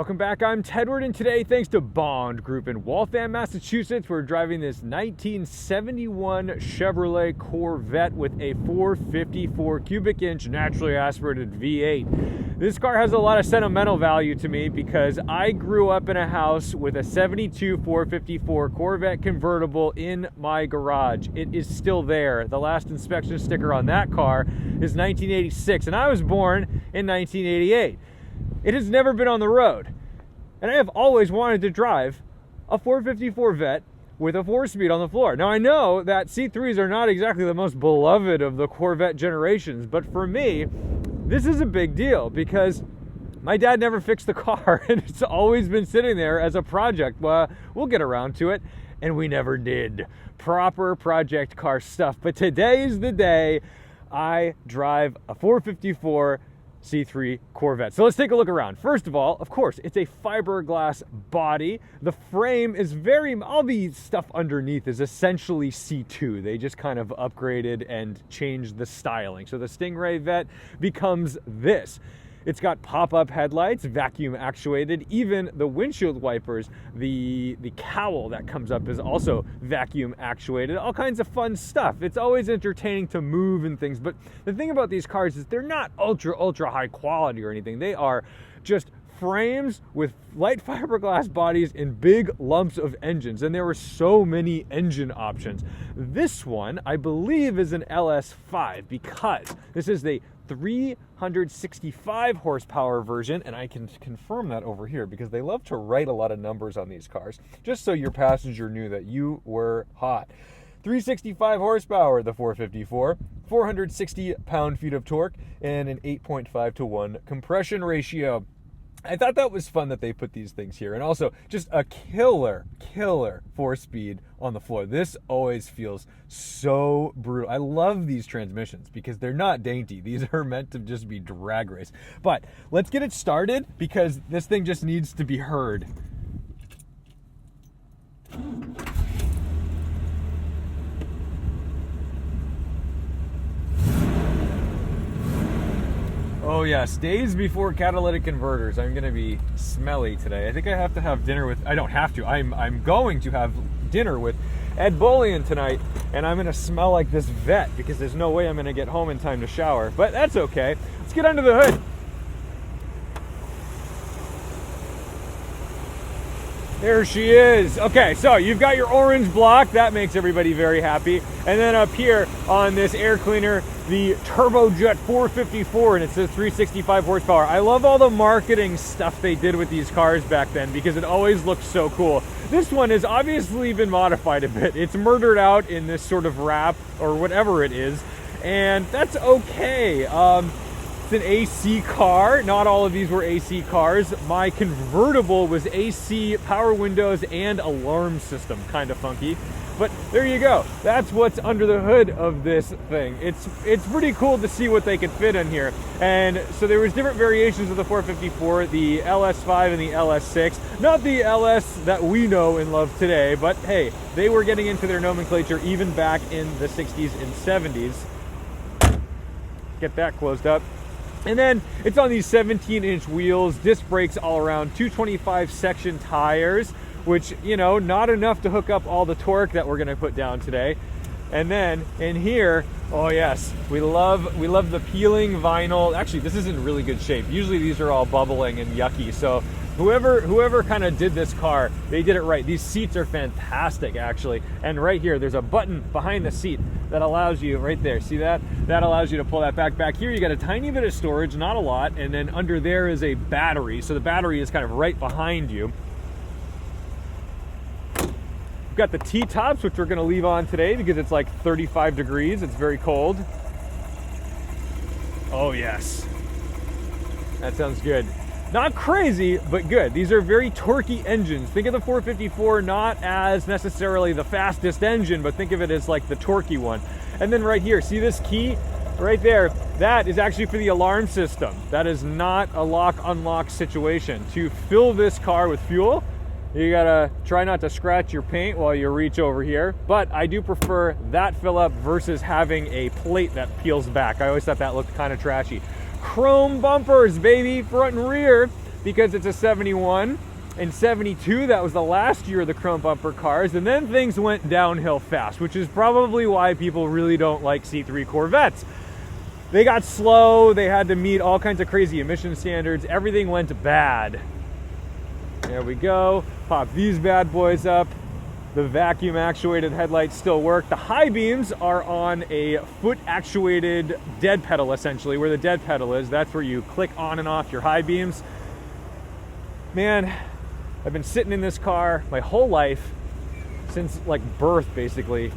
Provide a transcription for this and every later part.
Welcome back, I'm Tedward, and today, thanks to Bond Group in Waltham, Massachusetts, we're driving this 1971 Chevrolet Corvette with a 454 cubic inch naturally aspirated V8. This car has a lot of sentimental value to me because I grew up in a house with a 72 454 Corvette convertible in my garage. It is still there. The last inspection sticker on that car is 1986, and I was born in 1988. It has never been on the road, and I have always wanted to drive a 454 Vette with a 4-speed on the floor. Now, I know that C3s are not exactly the most beloved of the Corvette generations, but for me, this is a big deal because my dad never fixed the car, and it's always been sitting there as a project. Well, we'll get around to it, and we never did. Proper project car stuff. But today is the day I drive a 454 C3 Corvette. So let's take a look around. First of all, of course, it's a fiberglass body. The frame is all the stuff underneath is essentially C2. They just kind of upgraded and changed the styling. So the Stingray Vette becomes this. It's got pop-up headlights, vacuum actuated. Even the windshield wipers, the cowl that comes up is also vacuum actuated. All kinds of fun stuff. It's always entertaining to move and things. But the thing about these cars is they're not ultra high quality or anything. They are just frames with light fiberglass bodies and big lumps of engines, and there were so many engine options. This one, I believe, is an LS5 because this is the 365 horsepower version, and I can confirm that over here because they love to write a lot of numbers on these cars, just so your passenger knew that you were hot. 365 horsepower, the 454, 460 pound-feet of torque, and an 8.5 to 1 compression ratio. I thought that was fun that they put these things here. And also, just a killer 4-speed on the floor. This always feels so brutal. I love these transmissions because they're not dainty. These are meant to just be drag race. But let's get it started because this thing just needs to be heard. Oh yes, days before catalytic converters. I'm gonna be smelly today. I think I have to have dinner with, I don't have to, I'm going to have dinner with Ed Bolian tonight, and I'm gonna smell like this Vette because there's no way I'm gonna get home in time to shower, but that's okay. Let's get under the hood. There she is. Okay, so you've got your orange block. That makes everybody very happy. And then up here on this air cleaner, the Turbojet 454, and it says 365 horsepower. I love all the marketing stuff they did with these cars back then because it always looked so cool. This one has obviously been modified a bit. It's murdered out in this sort of wrap or whatever it is, and that's okay. It's an AC car. Not all of these were AC cars. My convertible was AC, power windows, and alarm system. Kind of funky. But there you go. That's what's under the hood of this thing. It's pretty cool to see what they could fit in here. And so there was different variations of the 454, the LS5 and the LS6. Not the LS that we know and love today, but hey, they were getting into their nomenclature even back in the 60s and 70s. Get that closed up. And then it's on these 17-inch wheels, disc brakes all around, 225 section tires, which, you know, not enough to hook up all the torque that we're going to put down today. And then in here, oh yes, we love the peeling vinyl. Actually, this is in really good shape. Usually these are all bubbling and yucky. So whoever kind of did this car, they did it right. These seats are fantastic, actually. And right here, there's a button behind the seat that allows you, right there, see that? That allows you to pull that back. Back here, you got a tiny bit of storage, not a lot, and then under there is a battery. So the battery is kind of right behind you. We've got the T-tops, which we're gonna leave on today because it's like 35 degrees. It's very cold. Oh yes, that sounds good. Not crazy, but good. These are very torquey engines. Think of the 454 not as necessarily the fastest engine, but think of it as like the torquey one. And then right here, see this key right there? That is actually for the alarm system. That is not a lock-unlock situation. To fill this car with fuel, you gotta try not to scratch your paint while you reach over here, but I do prefer that fill up versus having a plate that peels back. I always thought that looked kind of trashy. Chrome bumpers, baby, front and rear. because it's a 71. In 72, that was the last year of the chrome bumper cars, and then things went downhill fast, which is probably why people really don't like C3 Corvettes. They got slow, they had to meet all kinds of crazy emission standards, everything went bad. There we go, pop these bad boys up. The vacuum actuated headlights still work. The high beams are on a foot actuated dead pedal, essentially, where the dead pedal is. That's where you click on and off your high beams. Man, I've been sitting in this car my whole life, since like birth basically,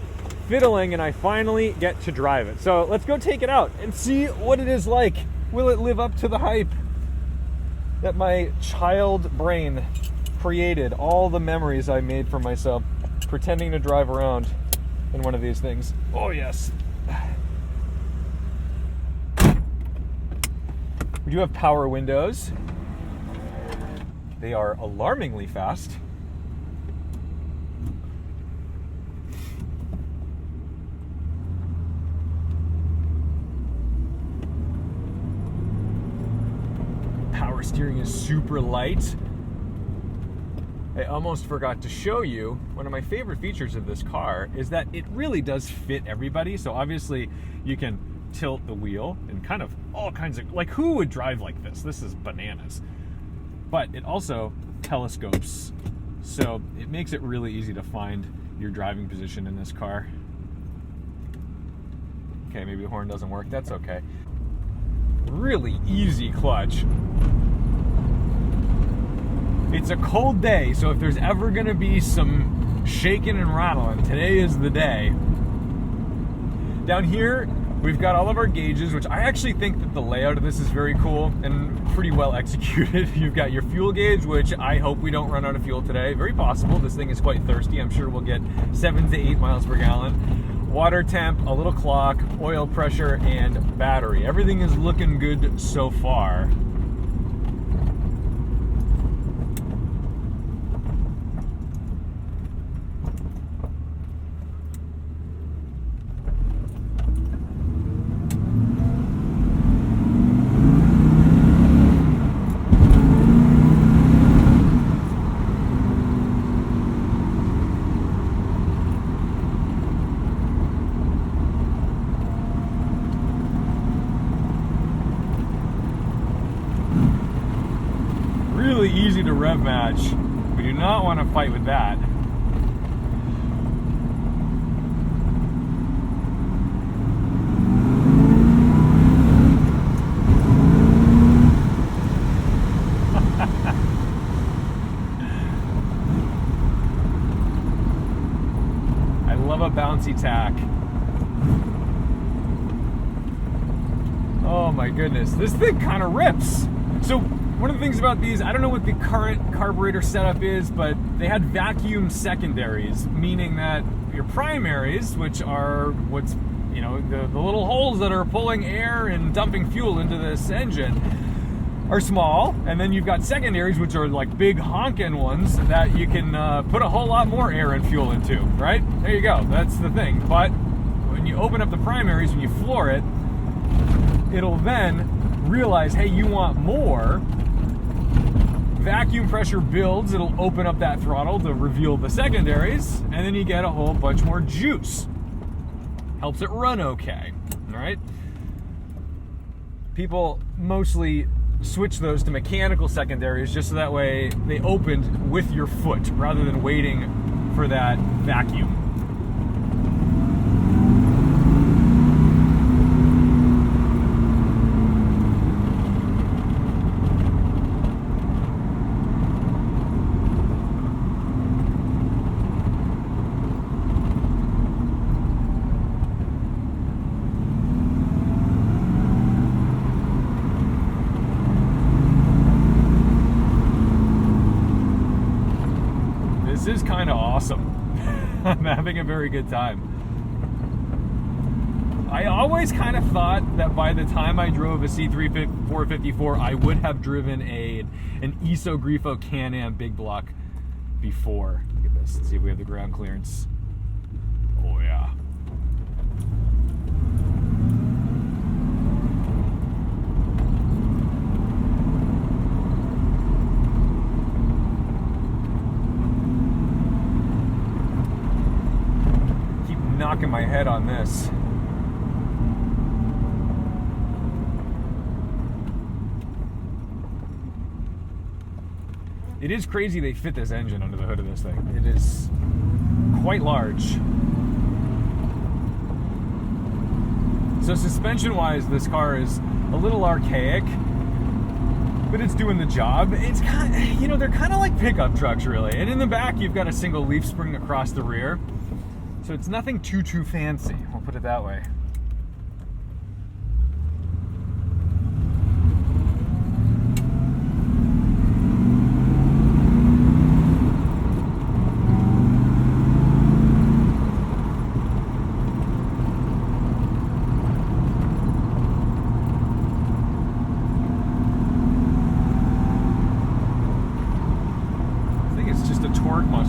fiddling, and I finally get to drive it. So let's go take it out and see what it is like. Will it live up to the hype that my child brain created, all the memories I made for myself pretending to drive around in one of these things? Oh yes. We do have power windows. They are alarmingly fast. Power steering is super light. I almost forgot to show you, one of my favorite features of this car is that it really does fit everybody. So obviously you can tilt the wheel and kind of all kinds of, like, who would drive like this? This is bananas. But it also telescopes, so it makes it really easy to find your driving position in this car. Okay, maybe the horn doesn't work, that's okay. Really easy clutch. It's a cold day, so if there's ever gonna be some shaking and rattling, today is the day. Down here, we've got all of our gauges, which I actually think that the layout of this is very cool and pretty well executed. You've got your fuel gauge, which I hope we don't run out of fuel today. Very possible. This thing is quite thirsty. I'm sure we'll get 7 to 8 miles per gallon. Water temp, a little clock, oil pressure, and battery. Everything is looking good so far. Really easy to rev match. We do not want to fight with that. I love a bouncy tack. Oh my goodness, this thing kind of rips. So one of the things about these, I don't know what the current carburetor setup is, but they had vacuum secondaries, meaning that your primaries, which are what's, you know, the little holes that are pulling air and dumping fuel into this engine, are small, and then you've got secondaries, which are like big honking ones that you can put a whole lot more air and fuel into, right? There you go, that's the thing. But when you open up the primaries, when you floor it, it'll then realize, hey, you want more. Vacuum pressure builds, it'll open up that throttle to reveal the secondaries, and then you get a whole bunch more juice. Helps it run okay, all right? People mostly switch those to mechanical secondaries just so that way they opened with your foot rather than waiting for that vacuum. This is kind of awesome. I'm having a very good time. I always kind of thought that by the time I drove a C3 454, I would have driven an Iso Grifo Can-Am big block before. Look at this. Let's see if we have the ground clearance. Oh yeah. knocking my head on this. It is crazy they fit this engine under the hood of this thing. It is quite large. So suspension-wise, this car is a little archaic, but it's doing the job. It's kind of, you know, they're kind of like pickup trucks, really. And in the back, you've got a single leaf spring across the rear. So it's nothing too fancy, I'll put it that way.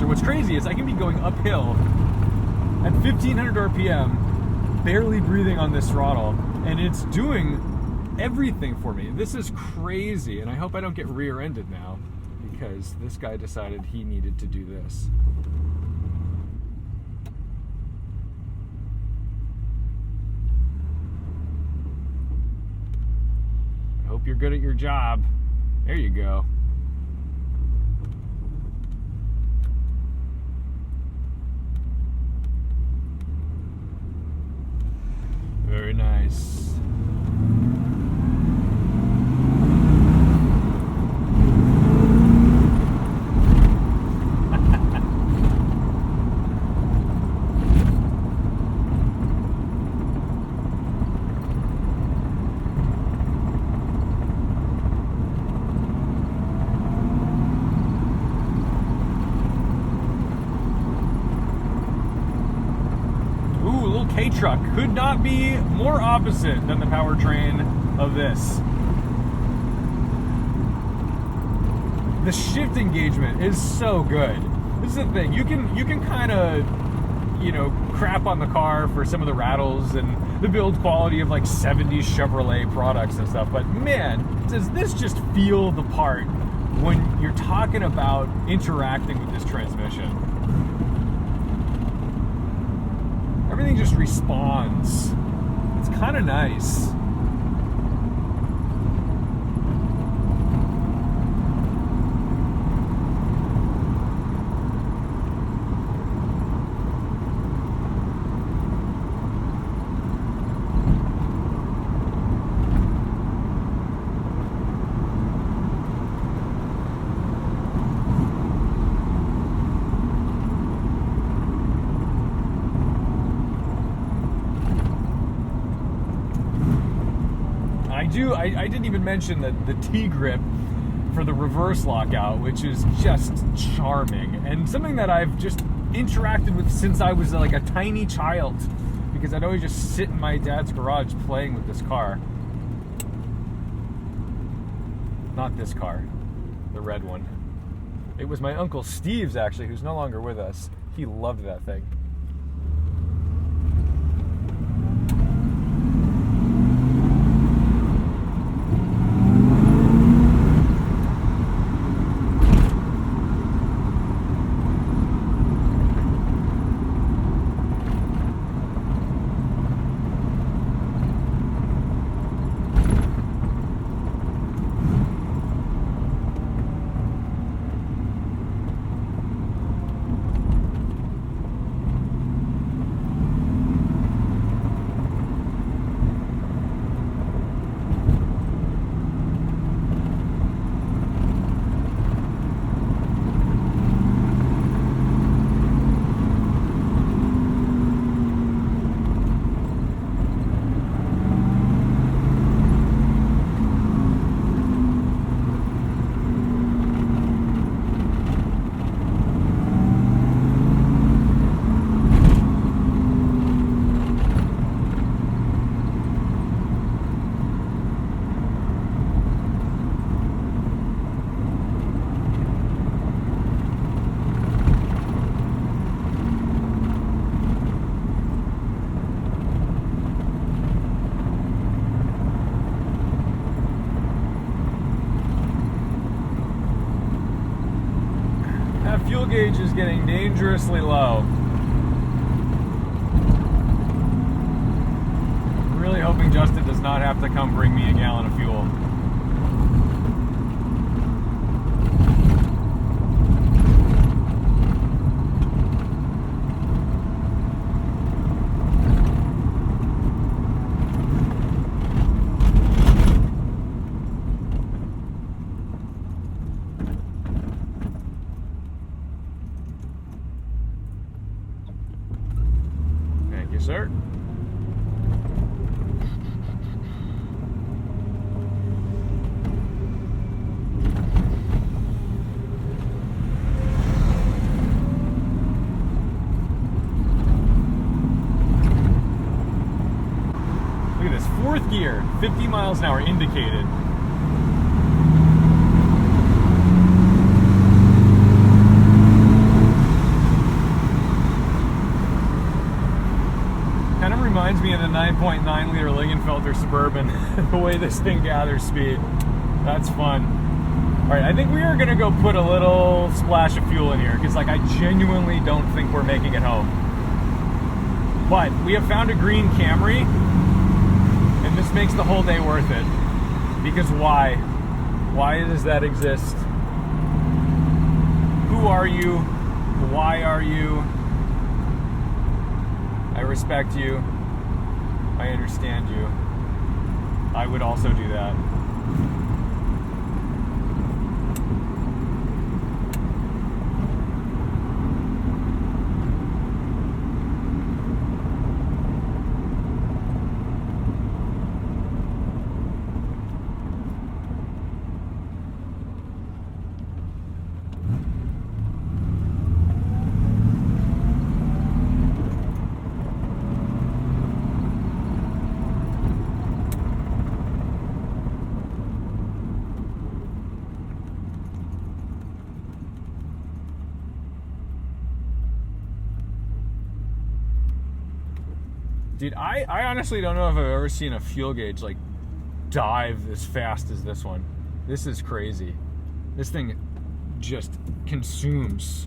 What's crazy is I can be going uphill at 1500 RPM, barely breathing on this throttle, and it's doing everything for me. This is crazy, and I hope I don't get rear-ended now because this guy decided he needed to do this. I hope you're good at your job. There you go. Very nice. Truck could not be more opposite than the powertrain of this. The shift engagement is so good. This is the thing. You can kind of, you know, crap on the car for some of the rattles and the build quality of like 70s Chevrolet products and stuff, but man, does this just feel the part when you're talking about interacting with this transmission. Everything just responds. It's kind of nice. I didn't even mention the T-grip for the reverse lockout, which is just charming and something that I've just interacted with since I was like a tiny child, because I'd always just sit in my dad's garage playing with this car. Not this car, the red one. It was my Uncle Steve's, actually, who's no longer with us. He loved that thing. Fuel gauge is getting dangerously low. hoping Justin does not have to come bring me a gallon of fuel. Thank you, sir. Look at this, fourth gear, 50 miles an hour indicated. Kind of reminds me of the 9.9 liter Lingenfelter Suburban, the way this thing gathers speed. That's fun. All right, I think we are gonna go put a little splash of fuel in here because like I genuinely don't think we're making it home. But we have found a green Camry and this makes the whole day worth it. Because why? Why does that exist? Who are you? Why are you? I respect you. I understand you. I would also do that. Dude, I honestly don't know if I've ever seen a fuel gauge like dive as fast as this one. This is crazy. This thing just consumes.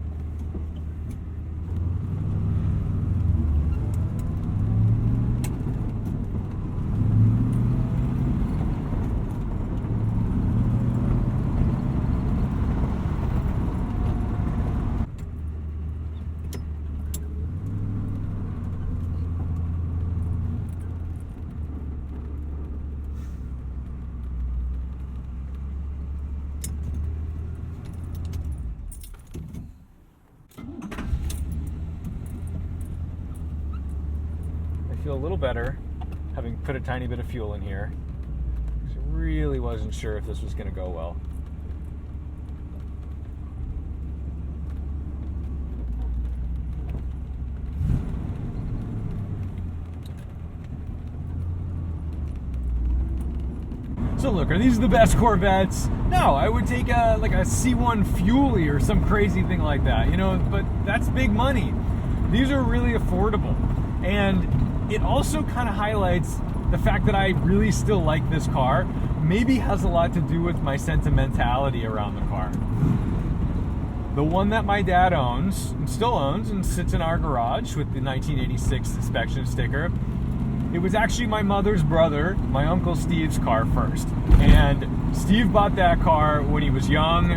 Feel a little better having put a tiny bit of fuel in here. I really wasn't sure if this was going to go well. So look, are these the best Corvettes? No, I would take a C1 Fuelie or some crazy thing like that, you know, but that's big money. These are really affordable. And it also kind of highlights the fact that I really still like this car. Maybe has a lot to do with my sentimentality around the car. The one that my dad owns, and still owns, and sits in our garage with the 1986 inspection sticker. It was actually my mother's brother, my Uncle Steve's car first. And Steve bought that car when he was young,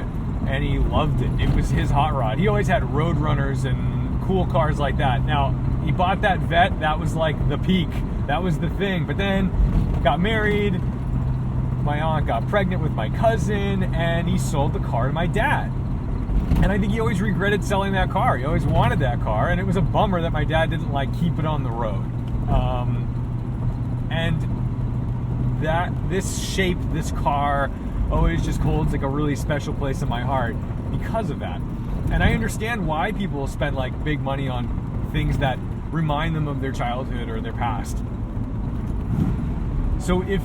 and he loved it. It was his hot rod. He always had Roadrunners and cool cars like that. Now, he bought that Vette, that was like the peak. That was the thing. But then got married, my aunt got pregnant with my cousin, and he sold the car to my dad. And I think he always regretted selling that car. He always wanted that car, and it was a bummer that my dad didn't like keep it on the road. And this car always just holds like a really special place in my heart because of that. And I understand why people spend like big money on things that remind them of their childhood or their past. So if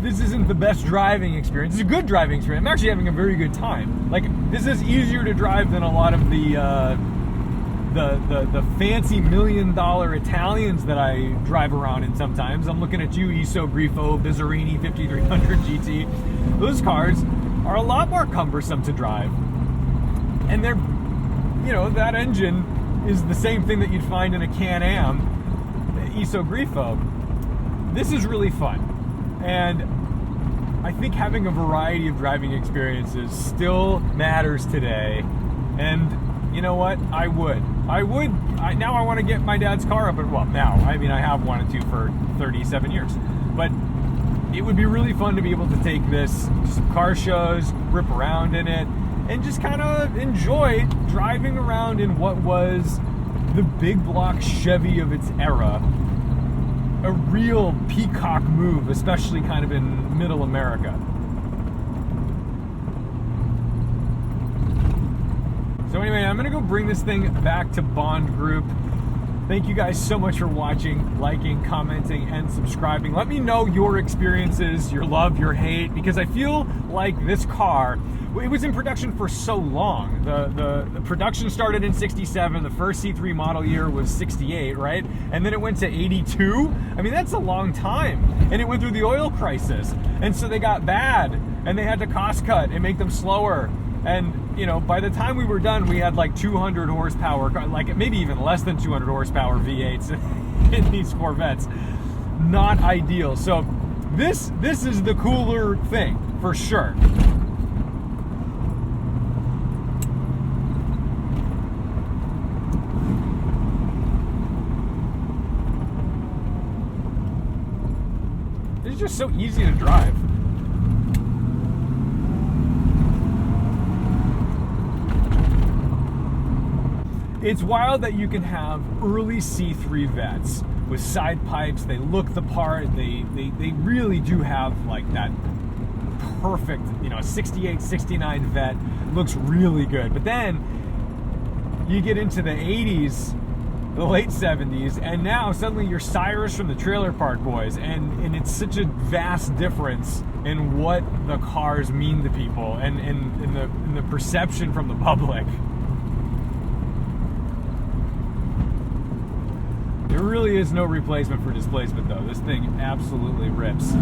this isn't the best driving experience, it's a good driving experience. I'm actually having a very good time. Like, this is easier to drive than a lot of the fancy $1 million Italians that I drive around in sometimes. I'm looking at you, Iso Grifo, Bizzarini 5300 GT. Those cars are a lot more cumbersome to drive. And they're, you know, that engine is the same thing that you'd find in a Can-Am, Iso Grifo. this is really fun. And I think having a variety of driving experiences still matters today. And you know what? I would. Now I want to get my dad's car up. Well, now. I mean, I have wanted to for 37 years. But it would be really fun to be able to take this to some car shows, rip around in it, and just kind of enjoy driving around in what was the big block Chevy of its era. A real peacock move, especially kind of in middle America. So anyway, I'm going to go bring this thing back to Bond Group. Thank you guys so much for watching, liking, commenting, and subscribing. Let me know your experiences, your love, your hate, because I feel like this car, it was in production for so long. The production started in 67, the first C3 model year was 68, right? And then it went to 82. I mean, that's a long time. And it went through the oil crisis. And so they got bad, and they had to cost cut and make them slower. And, you know, by the time we were done, we had like 200 horsepower, like maybe even less than 200 horsepower V8s in these Corvettes. Not ideal. So this is the cooler thing, for sure. It's just so easy to drive. It's wild that you can have early C3 Vettes with side pipes. They look the part. They really do have like that perfect, you know, 68, 69 Vette looks really good. But then you get into the 80s, the late 70s, and now suddenly you're Cyrus from the Trailer Park Boys, and it's such a vast difference in what the cars mean to people and in the perception from the public. There really is no replacement for displacement, though. This thing absolutely rips.